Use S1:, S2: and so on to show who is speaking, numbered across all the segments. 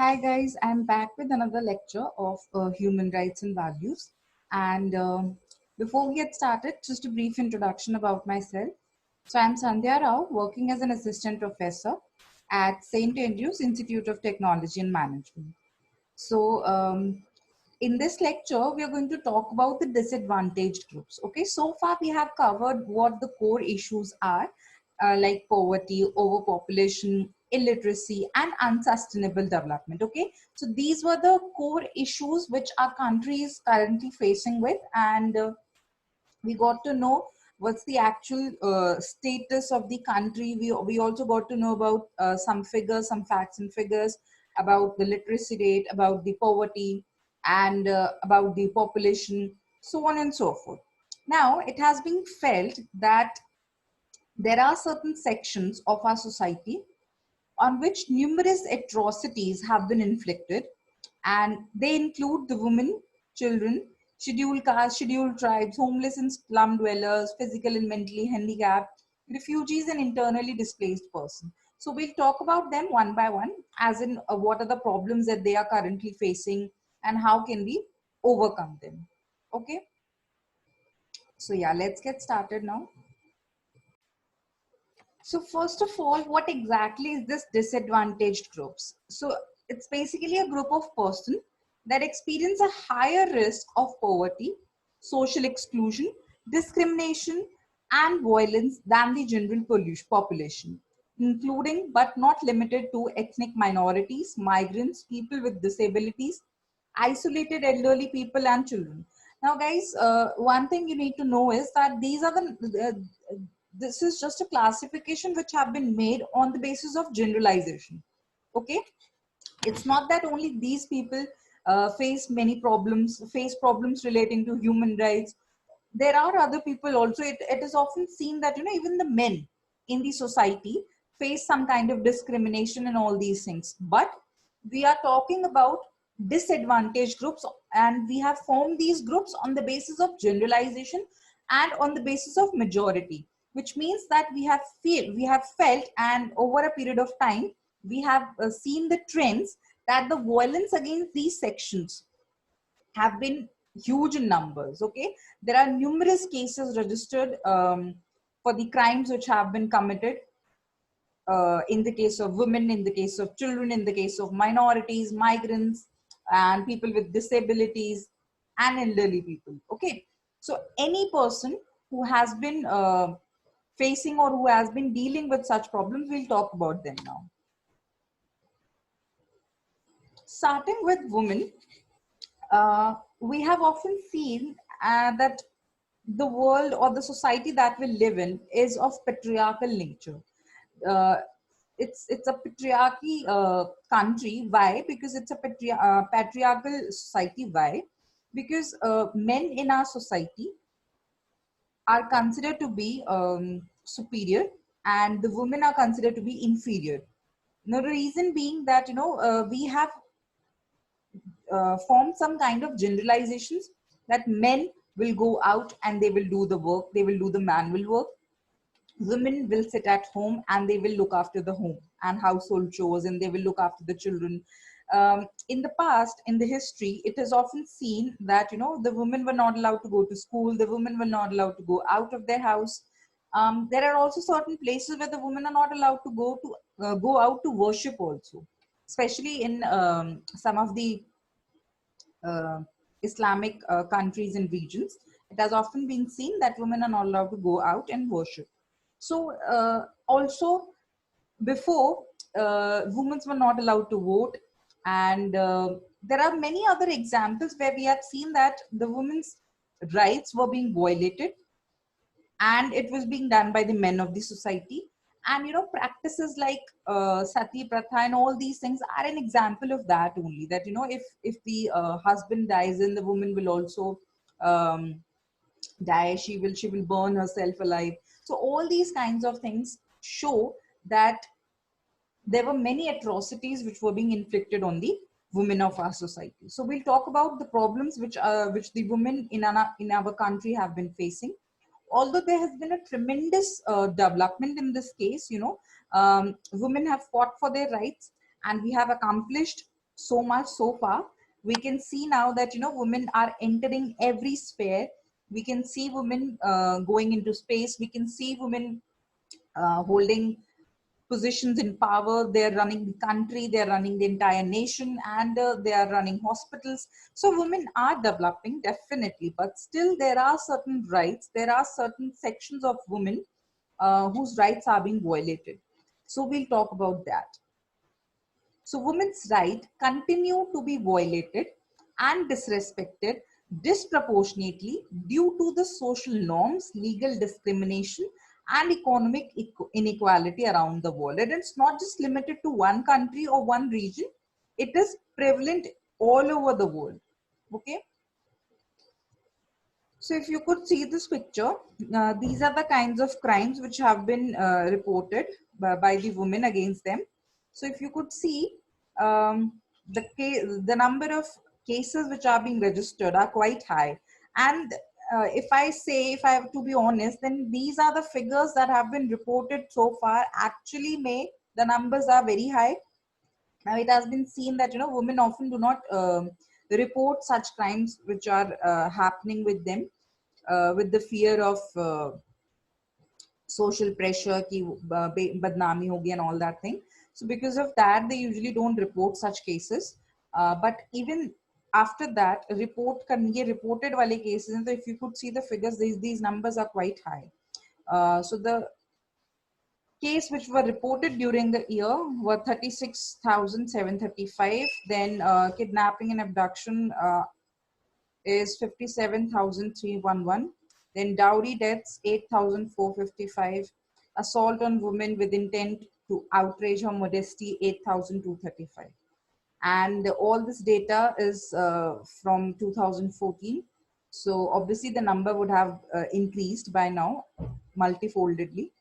S1: Hi guys, I'm back with another lecture of human rights and values. And before we get started, just a brief introduction about myself. So I'm Sandhya Rao, working as an assistant professor at St. Andrews Institute of Technology and Management. So in this lecture, we are going to talk about the disadvantaged groups. Okay, so far we have covered what the core issues are, like poverty, overpopulation, illiteracy, and unsustainable development. Okay, so these were the core issues which our country is currently facing with, and we got to know what's the actual status of the country. We also got to know about some figures, some facts and figures about the literacy rate, about the poverty, and about the population, so on and so forth. Now, it has been felt that there are certain sections of our society on which numerous atrocities have been inflicted, and they include the women, children, scheduled castes, scheduled tribes, homeless and slum dwellers, physical and mentally handicapped, refugees, and internally displaced persons. So we'll talk about them one by one, as in what are the problems that they are currently facing and how can we overcome them. Okay, so yeah, let's get started now. So first of all, what exactly is this disadvantaged groups? So it's basically a group of person that experience a higher risk of poverty, social exclusion, discrimination, and violence than the general population, including but not limited to ethnic minorities, migrants, people with disabilities, isolated elderly people, and children. Now, guys, one thing you need to know is that these are this is just a classification which have been made on the basis of generalization. Okay, it's not that only these people face problems relating to human rights. There are other people also. It is often seen that even the men in the society face some kind of discrimination and all these things, but we are talking about disadvantaged groups, and we have formed these groups on the basis of generalization and on the basis of majority, which means that we have felt, and over a period of time we have seen the trends that the violence against these sections have been huge in numbers. Okay, there are numerous cases registered for the crimes which have been committed in the case of women, in the case of children, in the case of minorities, migrants, and people with disabilities, and elderly people. Okay, so any person who has been facing or who has been dealing with such problems, we'll talk about them now. Starting with women, we have often seen that the world or the society that we live in is of patriarchal nature. Uh, it's a patriarchy country. Why? Because it's a patriarchal society. Why? Because men in our society are considered to be superior, and the women are considered to be inferior. Now, the reason being that we have form some kind of generalizations that men will go out and they will do the work, they will do the manual work. Women will sit at home and they will look after the home and household chores, and they will look after the children. In the past, in the history, it is often seen that the women were not allowed to go to school, the women were not allowed to go out of their house. There are also certain places where the women are not allowed to go out to worship also, especially in some of the uh, Islamic countries and regions. It has often been seen that women are not allowed to go out and worship. So, also before, women were not allowed to vote, and there are many other examples where we have seen that the women's rights were being violated, and it was being done by the men of the society. And practices like sati pratha and all these things are an example of that only, that if the husband dies, then the woman will also um, die. She will burn herself alive. So all these kinds of things show that there were many atrocities which were being inflicted on the women of our society. So we'll talk about the problems which the women in our country have been facing. Although there has been a tremendous development in this case, women have fought for their rights, and we have accomplished so much so far. We can see now that, women are entering every sphere. We can see women going into space. We can see women holding positions in power. They're running the country, they're running the entire nation, and they are running hospitals. So women are developing, definitely, but still there are certain rights, there are certain sections of women whose rights are being violated. So we'll talk about that. So women's rights continue to be violated and disrespected disproportionately due to the social norms, legal discrimination, and economic inequality around the world. And it's not just limited to one country or one region, it is prevalent all over the world. Okay. So if you could see this picture, these are the kinds of crimes which have been reported by the women against them. So if you could see, the number of cases which are being registered are quite high. And if I have to be honest, then these are the figures that have been reported so far. Actually, the numbers are very high. Now, it has been seen that, women often do not report such crimes which are happening with them, with the fear of social pressure ki badnami hogi and all that thing. So because of that, they usually don't report such cases. But even after that, ye reported wale cases, and so if you could see the figures, these numbers are quite high. So the case which were reported during the year were 36,735. Then kidnapping and abduction is 57,311. Then dowry deaths 8,455. Assault on women with intent to outrage her modesty 8,235. And all this data is from 2014. So obviously the number would have increased by now multifoldedly.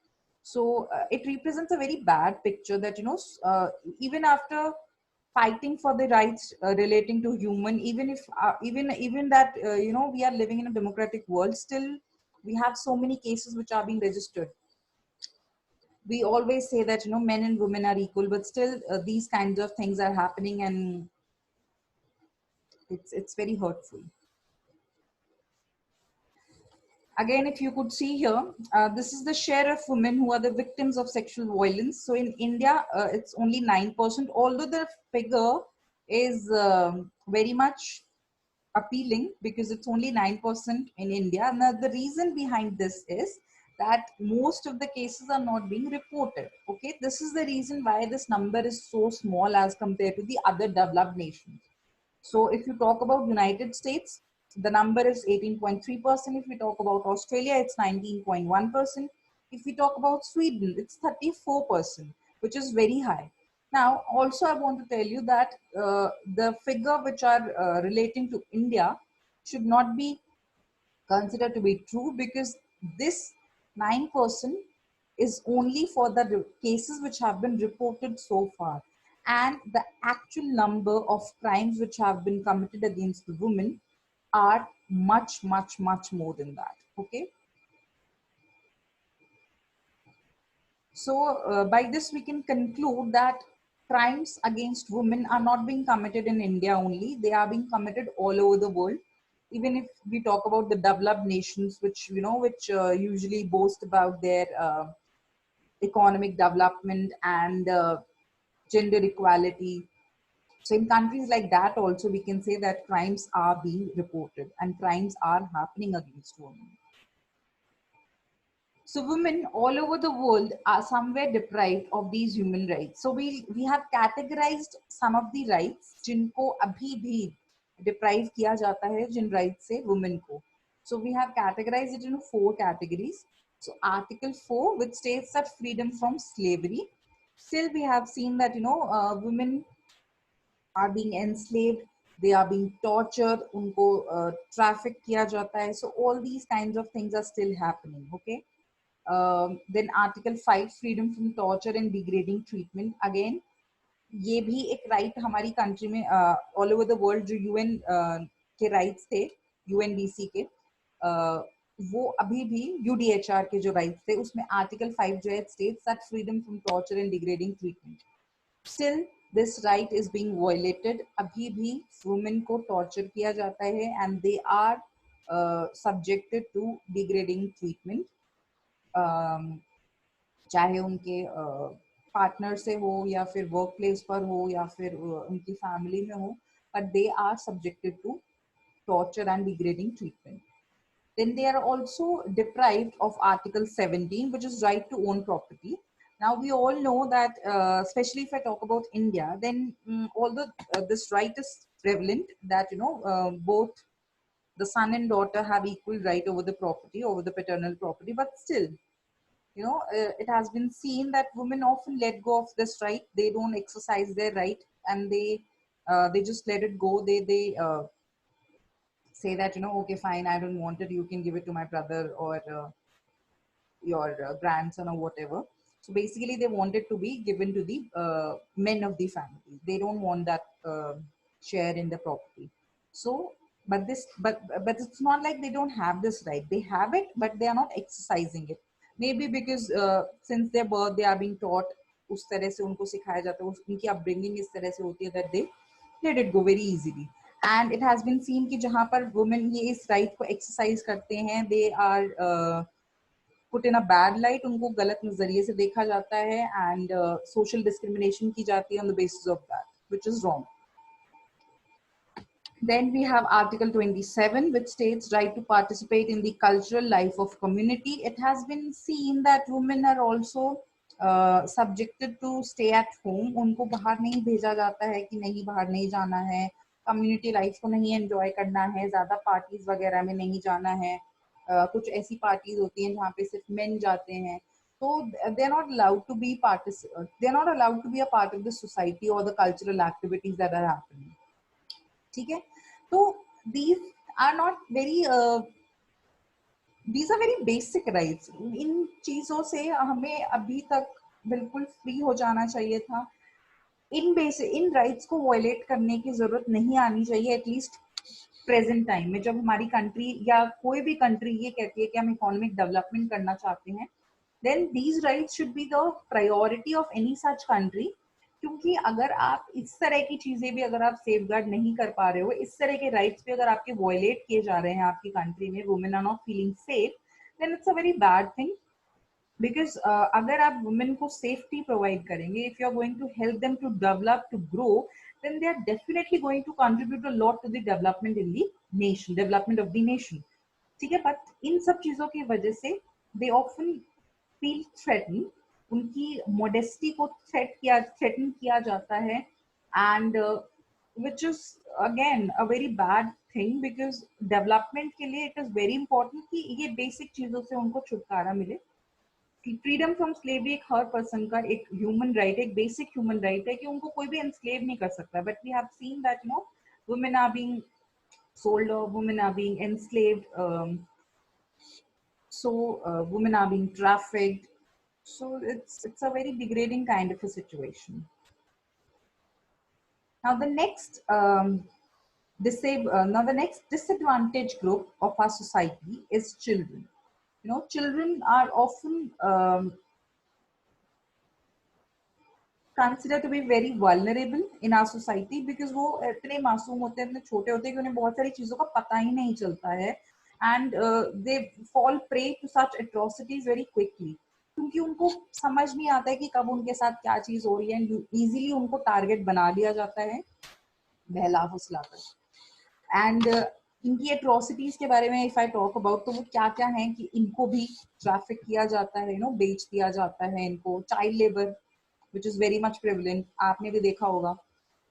S1: So it represents a very bad picture that, even after fighting for the rights relating to human, even if even that, we are living in a democratic world, still we have so many cases which are being registered. We always say that, men and women are equal, but still these kinds of things are happening, and it's very hurtful. Again, if you could see here, this is the share of women who are the victims of sexual violence. So in India, it's only 9%, although the figure is very much appealing because it's only 9% in India. Now, the reason behind this is that most of the cases are not being reported. Okay, this is the reason why this number is so small as compared to the other developed nations. So if you talk about United States, the number is 18.3%. If we talk about Australia, it's 19.1%. If we talk about Sweden, it's 34%, which is very high. Now, also I want to tell you that the figure which are relating to India should not be considered to be true, because this 9% is only for the cases which have been reported so far, and the actual number of crimes which have been committed against the women are much much much more than that. Okay. So by this we can conclude that crimes against women are not being committed in India only, they are being committed all over the world. Even if we talk about the developed nations, which usually boast about their economic development and gender equality. So in countries like that also, we can say that crimes are being reported and crimes are happening against women. So women all over the world are somewhere deprived of these human rights. So we have categorized some of the rights जिनको अभी भी deprive किया जाता है जिन rights से women को. So we have categorized it into 4 categories. So Article 4, which states that freedom from slavery. Still we have seen that, women are being enslaved, they are being tortured, उनको traffic किया जाता है. So all these kinds of things are still happening. Okay. Then Article 5, freedom from torture and degrading treatment. Again, ये भी एक right हमारी country में all over the world जो यूएन के राइट्स थे, यूएनडीसी के, वो अभी भी यूडीएचआर के जो राइट्स थे उसमें आर्टिकल 5 जो है states that freedom from torture and degrading treatment. Still this right is being violated. अभी भी women को torture किया जाता है and they are subjected to degrading treatment. चाहे उनके पार्टनर से हो या फिर वर्क प्लेस पर हो या फिर उनकी फैमिली में हो, but they are subjected to torture and degrading treatment. Then they are also deprived of Article 17, which is right to own property. Now we all know that, especially if I talk about India, then although this right is prevalent, that both the son and daughter have equal right over the property, over the paternal property, but still, it has been seen that women often let go of this right. They don't exercise their right, and they just let it go. They say that, okay, fine, I don't want it, you can give it to my brother or your grandson or whatever. So basically they want it to be given to the men of the family. They don't want that share in the property. So but it's not like they don't have this right. They have it, but they are not exercising it. Maybe because since their birth they are being taught, उस तरह से उनको सिखाया जाता है, उनकी upbringing इस तरह से होती है that they let it go very easily. And it has been seen कि जहाँ पर women ये इस right को exercise करते हैं, they are put in a bad light, उनको गलत नजरिए से देखा जाता है, and social discrimination की जाती है on the basis of that, which is wrong. Then we have Article 27, which states right to participate in the cultural life of community. It has been seen that women are also subjected to stay at home. उनको बाहर नहीं भेजा जाता है कि नहीं बाहर नहीं जाना है, कम्युनिटी लाइफ को नहीं एंजॉय करना है, ज़्यादा पार्टीज वगैरह में नहीं जाना है. कुछ ऐसी पार्टीज होती हैं जहाँ पे सिर्फ मेन जाते हैं. So they're not allowed to be they're not allowed to be a part of the society or the cultural activities that are happening. ठीक है. तो these are not very these are very basic rights. इन चीजों से हमें अभी तक बिल्कुल free हो जाना चाहिए था. इन राइट्स को वायलेट करने की जरूरत नहीं आनी चाहिए, एटलीस्ट प्रेजेंट टाइम में, जब हमारी कंट्री या कोई भी कंट्री ये कहती है कि हम इकोनॉमिक डेवलपमेंट करना चाहते हैं, then these rights should be the priority of any such country. क्योंकि अगर आप इस तरह की चीजें भी अगर आप सेफ गार्ड नहीं कर पा रहे हो, इस तरह के राइट्स भी अगर आपके वायलेट किए जा रहे हैं आपकी कंट्री में, women are not feeling safe, then it's a very bad thing. Because अगर आप वुमेन को सेफ्टी प्रोवाइड करेंगे, if you are going to help them to develop, to grow, then they are definitely going to contribute a lot to the development in the nation, development of the nation. ठीक है. But in सब चीजों की वजह से they often feel threatened. उनकी modesty को threaten किया जाता है, and which is again a very bad thing, because development के लिए it is very important कि ये basic चीजों से उनको छुटकारा मिले. फ्रीडम फ्रॉम स्लेवरी एक हर पर्सन का एक ह्यूमन राइट, एक बेसिक ह्यूमन राइट है कि उनको कोई भी एनस्लेव नहीं कर सकता. But we have seen that women are being sold or women are being enslaved, so women are being trafficked. So it's a very degrading kind of a situation. Now the next now the next disadvantaged group of our society is children. Children are often considered to be very vulnerable in our society, because वो इतने मासूम होते हैं, इतने छोटे होते हैं कि उन्हें बहुत सारी चीजों का पता ही नहीं चलता है, and they fall prey to such atrocities very quickly, क्योंकि उनको समझ नहीं आता है कि कब उनके साथ क्या चीज हो रही है, and easily उनको टारगेट बना लिया जाता है बहला फुसलाकर. एंड इनकी एट्रोसिटीज के बारे में इफ आई टॉक अबाउट, तो वो क्या क्या है कि इनको भी ट्रैफिक किया जाता है, बेच दिया जाता है इनको. Child labour which is very much prevalent, आपने भी देखा होगा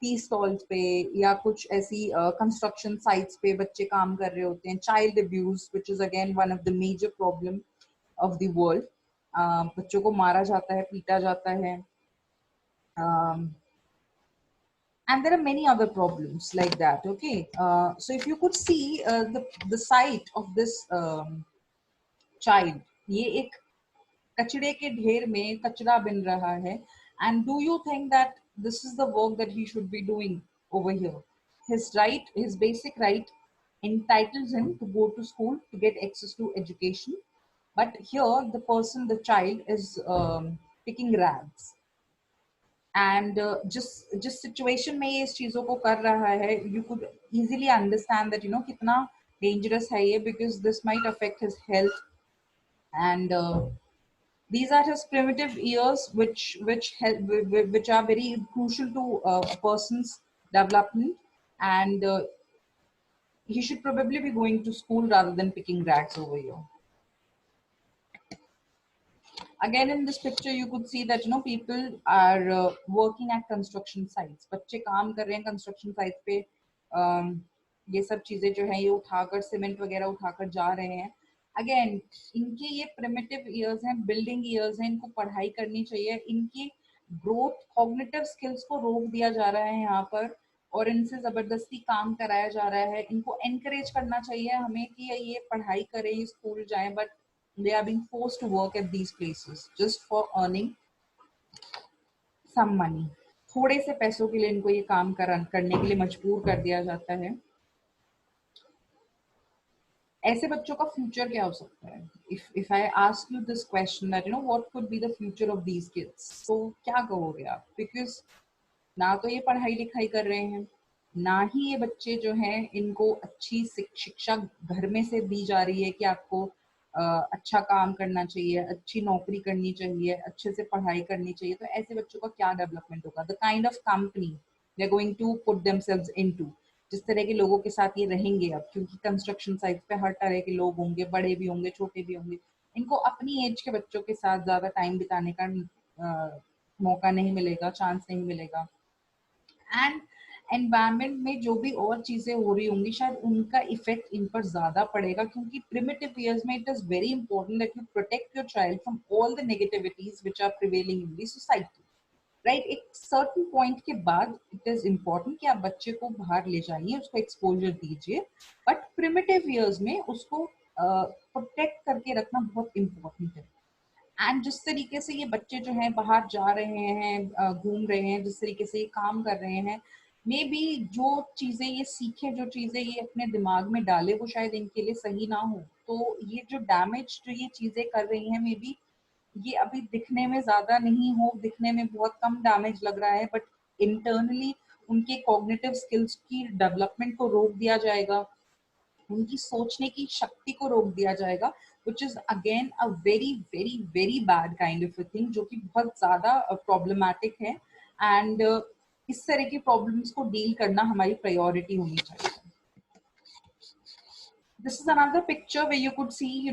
S1: टी स्टॉल्स पे या कुछ ऐसी कंस्ट्रक्शन साइट्स पे बच्चे काम कर रहे होते हैं. Child abuse which is again one of the major problem of the world. बच्चों को मारा जाता है, पीटा जाता है. And there are many other problems like that. Okay, so if you could see the site of this child, ये एक कचड़े के ढेर में कचरा बिन रहा है, and do you think that this is the work that he should be doing over here? His right, his basic right entitles him to go to school, to get access to education, but here the child is picking rags. And जिस situation में ये इस चीजों को कर रहा है, you could easily understand that कितना डेंजरस है ये, because this might affect his health. And these are his primitive ears, which help, which are very crucial to a person's development. And he should probably be going to school rather than picking rags over here. Again, in this picture you could see that people are working at construction sites. बच्चे काम कर रहे हैं construction sites पे. ये सब चीजें जो है ये उठाकर सीमेंट वगैरह उठाकर जा रहे हैं. अगेन इनके ये प्रिमिटिव ईयर्स हैं, बिल्डिंग ईयर्स हैं, इनको पढ़ाई करनी चाहिए. इनकी ग्रोथ, कॉग्निटिव स्किल्स को रोक दिया जा रहा है यहाँ पर, और इनसे जबरदस्ती काम कराया जा रहा है. इनको एनकरेज करना चाहिए हमें कि ये पढ़ाई करें, ये स्कूल जाएं, but they are being forced to work at these places just for earning some money. थोड़े से पैसों के लिए इनको ये काम करने के लिए मजबूर कर दिया जाता है. ऐसे बच्चों का फ्यूचर क्या हो सकता है? if I ask you this question that what could be the future of these kids, तो क्या कहोगे आप? Because ना तो ये पढ़ाई लिखाई कर रहे हैं, ना ही ये बच्चे जो हैं इनको अच्छी शिक्षा घर में से दी जा रही है कि आपको अच्छा काम करना चाहिए, अच्छी नौकरी करनी चाहिए, अच्छे से पढ़ाई करनी चाहिए. तो ऐसे बच्चों का क्या डेवलपमेंट होगा? The kind of company they are going to put themselves into, जिस तरह के लोगों के साथ ये रहेंगे अब, क्योंकि कंस्ट्रक्शन साइट पे हर तरह के लोग होंगे, बड़े भी होंगे, छोटे भी होंगे. इनको अपनी एज के बच्चों के साथ ज्यादा टाइम बिताने का मौका नहीं मिलेगा, चांस नहीं मिलेगा. एंड एनवायरमेंट में जो भी और चीजें हो रही होंगी शायद उनका इफेक्ट इन पर ज्यादा पड़ेगा, क्योंकि प्रिमिटिव ईयर्स में it is very important that you protect your child from all the negativities which are prevailing in the society. Right, एक सर्टन पॉइंट के बाद इट इज इम्पोर्टेंट कि आप बच्चे को बाहर ले जाइए, उसको एक्सपोजर दीजिए, बट प्रिमिटिव ईयर्स में उसको प्रोटेक्ट करके रखना बहुत इम्पोर्टेंट है. एंड जिस तरीके से ये बच्चे जो हैं बाहर जा रहे हैं, घूम रहे हैं, जिस तरीके से ये काम कर रहे हैं, मे बी जो चीजें ये सीखे, जो चीजें ये अपने दिमाग में डाले, वो शायद इनके लिए सही ना हो. तो ये जो डैमेज जो ये चीजें कर रही हैं, मे बी ये अभी दिखने में ज्यादा नहीं हो, दिखने में बहुत कम डैमेज लग रहा है, बट इंटरनली उनके कॉग्निटिव स्किल्स की डेवलपमेंट को रोक दिया जाएगा, उनकी सोचने की शक्ति को रोक दिया जाएगा, which is again a very very very bad kind of a thing, जो कि बहुत ज्यादा प्रॉब्लमैटिक है. एंड इस तरह की प्रॉब्लम्स को डील करना हमारी प्रायोरिटी होनी चाहिए. This is another picture where you could see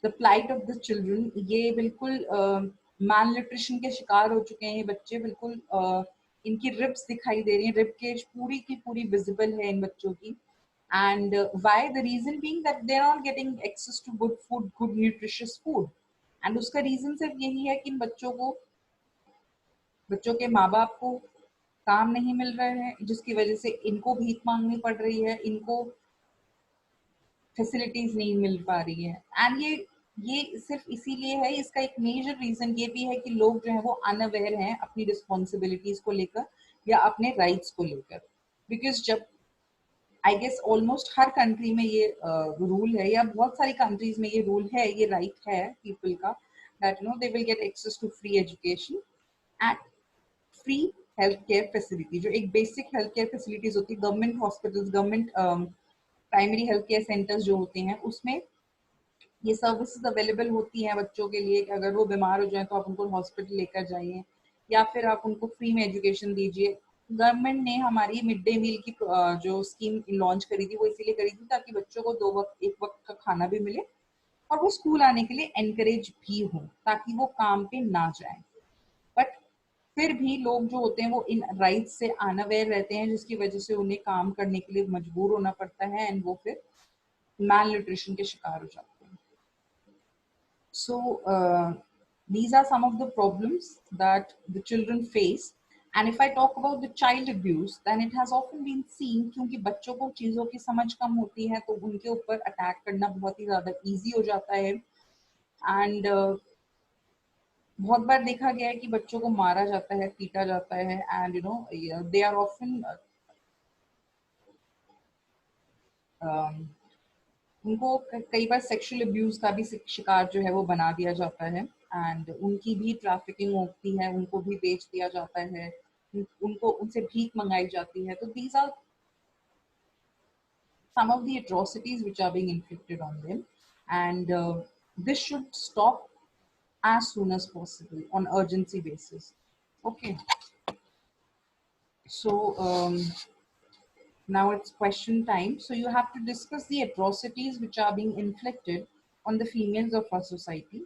S1: the plight of the children. ये बिल्कुल malnutrition के शिकार हो चुके हैं ये बच्चे. बिल्कुल इनकी रिब्स दिखाई दे रही हैं, रिब केज पूरी की पूरी विजिबल है इन बच्चों की. And why? The reason being that they're not getting access to good food, good nutritious food. And उसका रीजन सिर्फ यही है कि इन बच्चों के माँ बाप को काम नहीं मिल रहा है, जिसकी वजह से इनको भीख मांगनी पड़ रही है, इनको फैसिलिटीज नहीं मिल पा रही है. एंड ये सिर्फ इसीलिए है, इसका एक मेजर रीजन ये भी है कि लोग जो है वो अनअवेयर हैं अपनी रिस्पॉन्सिबिलिटीज को लेकर या अपने राइट्स को लेकर. बिकॉज जब आई गेस ऑलमोस्ट हर कंट्री में ये रूल है, या बहुत सारी कंट्रीज में ये रूल है, ये राइट है पीपल का, that they will get access to free education and free health care facility. जो एक बेसिक हेल्थ केयर फैसिलिटीज होती है, government hospitals, government primary health care centres जो होते हैं, उसमें ये सर्विसेज अवेलेबल होती हैं बच्चों के लिए कि अगर वो बीमार हो जाए तो आप उनको हॉस्पिटल लेकर जाइए, या फिर आप उनको फ्री में एजुकेशन दीजिए. गवर्नमेंट ने हमारी मिड डे मील की जो स्कीम लॉन्च करी थी, वो इसीलिए करी थी ताकि बच्चों को एक वक्त का खाना भी मिले और वो स्कूल आने के लिए एनकरेज भी हो, ताकि वो काम पे ना जाए. बट फिर भी लोग जो होते हैं वो इन राइट्स से अनअवेयर रहते हैं, जिसकी वजह से उन्हें काम करने के लिए मजबूर होना पड़ता है, एंड वो फिर मैल न्यूट्रिशन के शिकार हो जाते हैं. So these are some of the problems that the children face. And if I talk about the child abuse, then it has often been seen, क्योंकि बच्चों को चीज़ों की समझ कम होती है तो उनके ऊपर अटैक करना बहुत ही ज़्यादा ईजी हो जाता है. एंड बहुत बार देखा गया है कि बच्चों को मारा जाता है, पीटा जाता है, एंड दे आर ऑफन उनको कई बार सेक्सुअल अब्यूज का भी शिकार जो है वो बना दिया जाता है. एंड उनकी भी ट्रैफिकिंग होती है, उनको भी बेच दिया जाता है, उनको उनसे भीख मंगाई जाती है. तो these are some of the atrocities which are being inflicted on them, and this should stop as soon as possible on urgency basis. Okay, so now it's question time. So you have to discuss the atrocities which are being inflicted on the females of our society,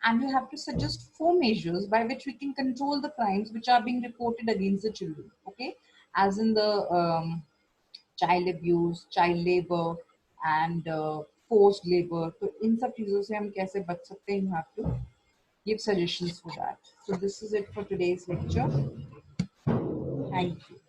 S1: and you have to suggest 4 measures by which we can control the crimes which are being reported against the children. Okay, as in the child abuse, child labor, and forced labor. तो इन सब चीजों से हम कैसे बच सकते हैं? You have to give suggestions for that. So this is it for today's lecture. Thank you.